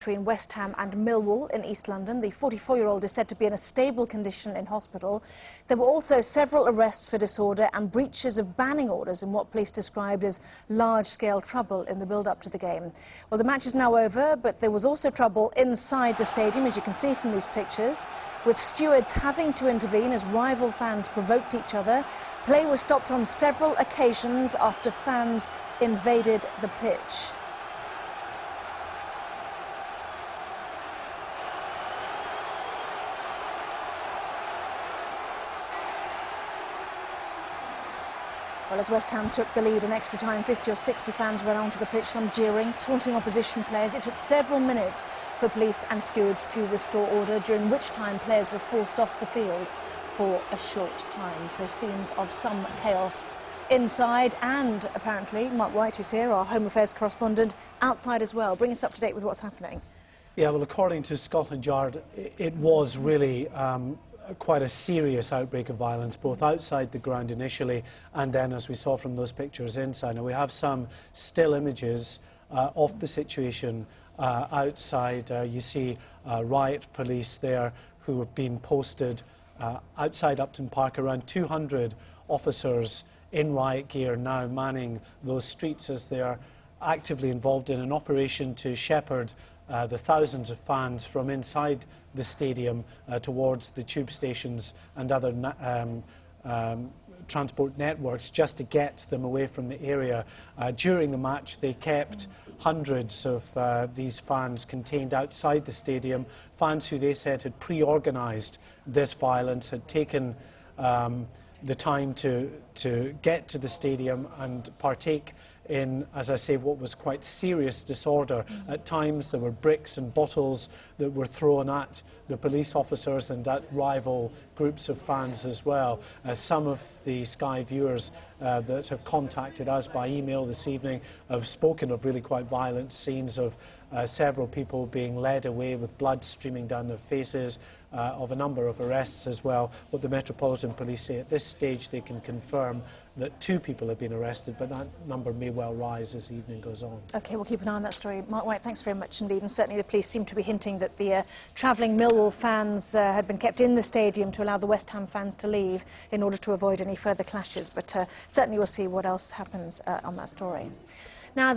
between West Ham and Millwall in East London. The 44-year-old is said to be in a stable condition in hospital. There were also several arrests for disorder and breaches of banning orders in what police described as large-scale trouble in the build-up to the game. Well, the match is now over, but there was also trouble inside the stadium, as you can see from these pictures, with stewards having to intervene as rival fans provoked each other. Play was stopped on several occasions after fans invaded the pitch. Well, as West Ham took the lead in extra time, 50 or 60 fans ran onto the pitch, some jeering, taunting opposition players. It took several minutes for police and stewards to restore order, during which time players were forced off the field for a short time. So scenes of some chaos inside, and apparently Mark White, who's here, our Home Affairs correspondent, outside as well. Bring us up to date with what's happening. Yeah, well, according to Scotland Yard, it was really quite a serious outbreak of violence, both outside the ground initially and then, as we saw from those pictures, inside. Now, we have some still images of the situation outside. You see riot police there who have been posted outside Upton Park. Around 200 officers in riot gear now manning those streets as they are actively involved in an operation to shepherd the thousands of fans from inside the stadium towards the tube stations and other transport networks, just to get them away from the area. During the match, they kept hundreds of these fans contained outside the stadium, fans who they said had pre-organised this violence, had taken the time to get to the stadium and partake in, as I say, what was quite serious disorder. At times there were bricks and bottles that were thrown at the police officers and at rival groups of fans as well. Some of the Sky viewers that have contacted us by email this evening have spoken of really quite violent scenes of several people being led away with blood streaming down their faces, of a number of arrests as well. What the Metropolitan Police say at this stage, they can confirm that 2 people have been arrested, but that number may well rise as the evening goes on. OK, we'll keep an eye on that story. Mark White, thanks very much indeed. And certainly the police seem to be hinting that the travelling Millwall fans had been kept in the stadium to allow the West Ham fans to leave in order to avoid any further clashes. But certainly we'll see what else happens on that story. Now,